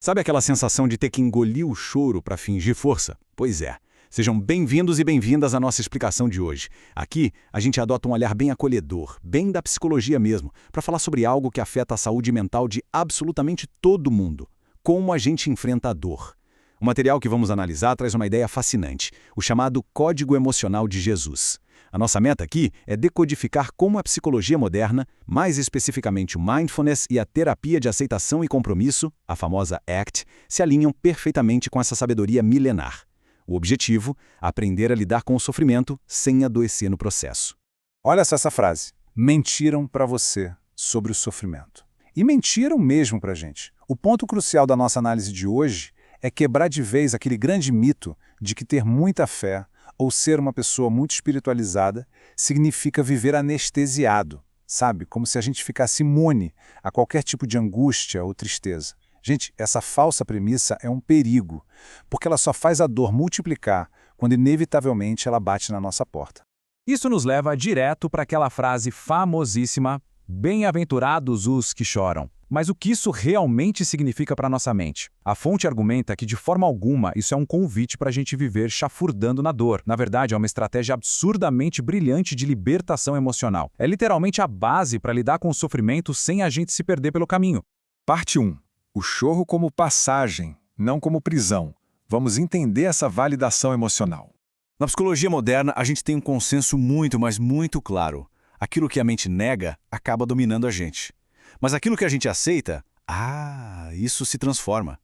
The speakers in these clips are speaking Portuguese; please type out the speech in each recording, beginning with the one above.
Sabe aquela sensação de ter que engolir o choro para fingir força? Pois é. Sejam bem-vindos e bem-vindas à nossa explicação de hoje. Aqui, a gente adota um olhar bem acolhedor, bem da psicologia mesmo, para falar sobre algo que afeta a saúde mental de absolutamente todo mundo. Como a gente enfrenta a dor. O material que vamos analisar traz uma ideia fascinante, o chamado Código Emocional de Jesus. A nossa meta aqui é decodificar como a psicologia moderna, mais especificamente o mindfulness e a terapia de aceitação e compromisso, a famosa ACT, se alinham perfeitamente com essa sabedoria milenar. O objetivo, aprender a lidar com o sofrimento sem adoecer no processo. Olha só essa frase. Mentiram para você sobre o sofrimento. E mentiram mesmo para a gente. O ponto crucial da nossa análise de hoje é quebrar de vez aquele grande mito de que ter muita fé ou ser uma pessoa muito espiritualizada significa viver anestesiado, sabe? Como se a gente ficasse imune a qualquer tipo de angústia ou tristeza. Gente, essa falsa premissa é um perigo, porque ela só faz a dor multiplicar quando inevitavelmente ela bate na nossa porta. Isso nos leva direto para aquela frase famosíssima: bem-aventurados os que choram. Mas o que isso realmente significa para nossa mente? A fonte argumenta que, de forma alguma, isso é um convite para a gente viver chafurdando na dor. Na verdade, é uma estratégia absurdamente brilhante de libertação emocional. É literalmente a base para lidar com o sofrimento sem a gente se perder pelo caminho. Parte 1. O choro como passagem, não como prisão. Vamos entender essa validação emocional. Na psicologia moderna, a gente tem um consenso muito, mas muito claro. Aquilo que a mente nega acaba dominando a gente. Mas aquilo que a gente aceita, isso se transforma.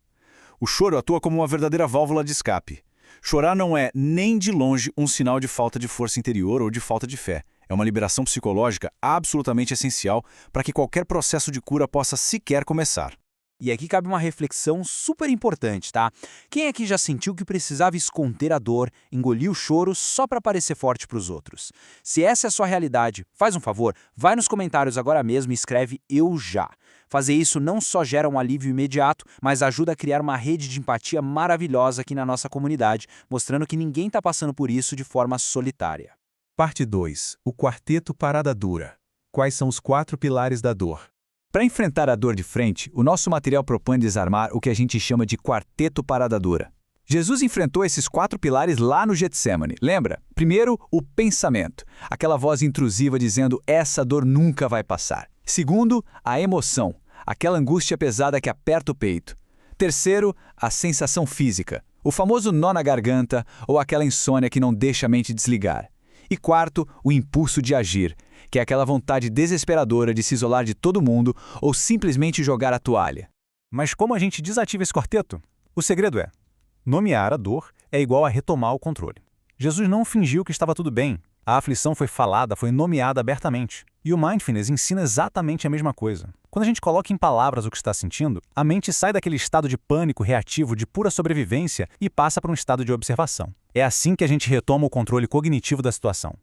O choro atua como uma verdadeira válvula de escape. Chorar não é nem de longe um sinal de falta de força interior ou de falta de fé. É uma liberação psicológica absolutamente essencial para que qualquer processo de cura possa sequer começar. E aqui cabe uma reflexão super importante, tá? Quem aqui já sentiu que precisava esconder a dor, engolir o choro só para parecer forte para os outros? Se essa é a sua realidade, faz um favor, vai nos comentários agora mesmo e escreve "eu já". Fazer isso não só gera um alívio imediato, mas ajuda a criar uma rede de empatia maravilhosa aqui na nossa comunidade, mostrando que ninguém está passando por isso de forma solitária. Parte 2. O quarteto parada dura. Quais são os 4 pilares da dor? Para enfrentar a dor de frente, o nosso material propõe desarmar o que a gente chama de quarteto parada dura. Jesus enfrentou esses 4 pilares lá no Getsemane, lembra? Primeiro, o pensamento, aquela voz intrusiva dizendo essa dor nunca vai passar. Segundo, a emoção, aquela angústia pesada que aperta o peito. Terceiro, a sensação física, o famoso nó na garganta ou aquela insônia que não deixa a mente desligar. E quarto, o impulso de agir, que é aquela vontade desesperadora de se isolar de todo mundo ou simplesmente jogar a toalha. Mas como a gente desativa esse quarteto? O segredo é: nomear a dor é igual a retomar o controle. Jesus não fingiu que estava tudo bem. A aflição foi falada, foi nomeada abertamente. E o Mindfulness ensina exatamente a mesma coisa. Quando a gente coloca em palavras o que está sentindo, a mente sai daquele estado de pânico reativo de pura sobrevivência e passa para um estado de observação. É assim que a gente retoma o controle cognitivo da situação.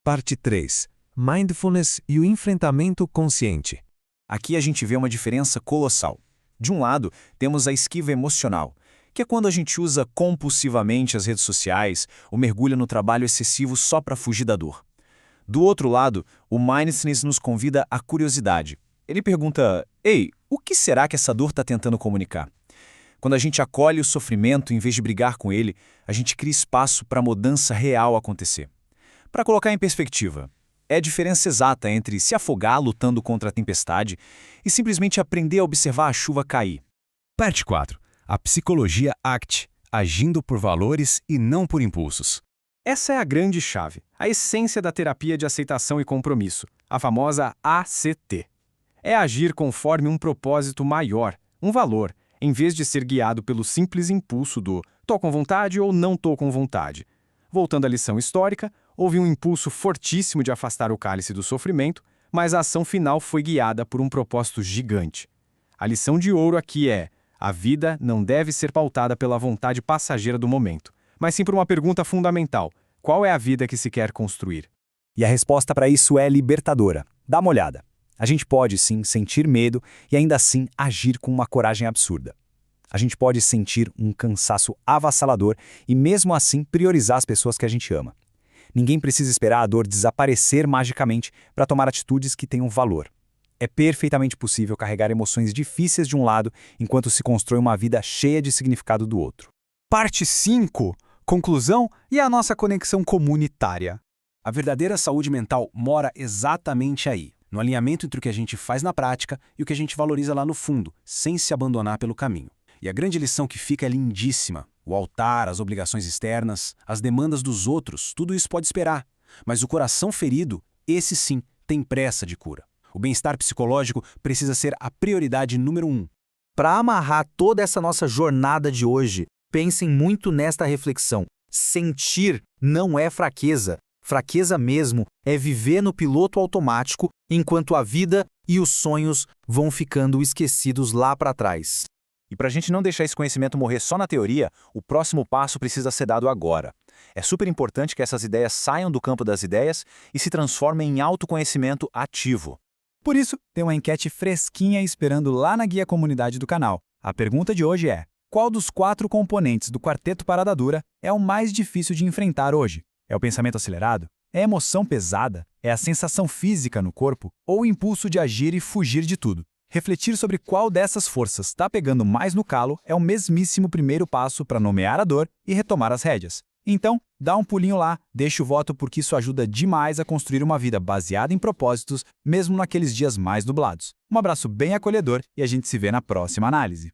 Parte 3. Mindfulness e o enfrentamento consciente. Aqui a gente vê uma diferença colossal. De um lado, temos a esquiva emocional, que é quando a gente usa compulsivamente as redes sociais ou mergulha no trabalho excessivo só para fugir da dor. Do outro lado, o Mindfulness nos convida à curiosidade. Ele pergunta: ei, o que será que essa dor está tentando comunicar? Quando a gente acolhe o sofrimento em vez de brigar com ele, a gente cria espaço para a mudança real acontecer. Para colocar em perspectiva, é a diferença exata entre se afogar lutando contra a tempestade e simplesmente aprender a observar a chuva cair. Parte 4. A psicologia ACT, agindo por valores e não por impulsos. Essa é a grande chave, a essência da terapia de aceitação e compromisso, a famosa ACT. É agir conforme um propósito maior, um valor, em vez de ser guiado pelo simples impulso do "tô com vontade" ou "não tô com vontade". Voltando à lição histórica, houve um impulso fortíssimo de afastar o cálice do sofrimento, mas a ação final foi guiada por um propósito gigante. A lição de ouro aqui é: a vida não deve ser pautada pela vontade passageira do momento, mas sim por uma pergunta fundamental: qual é a vida que se quer construir? E a resposta para isso é libertadora. Dá uma olhada. A gente pode, sim, sentir medo e ainda assim agir com uma coragem absurda. A gente pode sentir um cansaço avassalador e mesmo assim priorizar as pessoas que a gente ama. Ninguém precisa esperar a dor desaparecer magicamente para tomar atitudes que tenham valor. É perfeitamente possível carregar emoções difíceis de um lado enquanto se constrói uma vida cheia de significado do outro. Parte 5. Conclusão e a nossa conexão comunitária. A verdadeira saúde mental mora exatamente aí, no alinhamento entre o que a gente faz na prática e o que a gente valoriza lá no fundo, sem se abandonar pelo caminho. E a grande lição que fica é lindíssima. O altar, as obrigações externas, as demandas dos outros, tudo isso pode esperar. Mas o coração ferido, esse sim, tem pressa de cura. O bem-estar psicológico precisa ser a prioridade número 1. Para amarrar toda essa nossa jornada de hoje, pensem muito nesta reflexão. Sentir não é fraqueza. Fraqueza mesmo é viver no piloto automático enquanto a vida e os sonhos vão ficando esquecidos lá para trás. E para a gente não deixar esse conhecimento morrer só na teoria, o próximo passo precisa ser dado agora. É super importante que essas ideias saiam do campo das ideias e se transformem em autoconhecimento ativo. Por isso, tem uma enquete fresquinha esperando lá na guia comunidade do canal. A pergunta de hoje é: qual dos 4 componentes do Quarteto Parada Dura é o mais difícil de enfrentar hoje? É o pensamento acelerado? É a emoção pesada? É a sensação física no corpo? Ou o impulso de agir e fugir de tudo? Refletir sobre qual dessas forças está pegando mais no calo é o mesmíssimo primeiro passo para nomear a dor e retomar as rédeas. Então, dá um pulinho lá, deixa o voto porque isso ajuda demais a construir uma vida baseada em propósitos, mesmo naqueles dias mais nublados. Um abraço bem acolhedor e a gente se vê na próxima análise.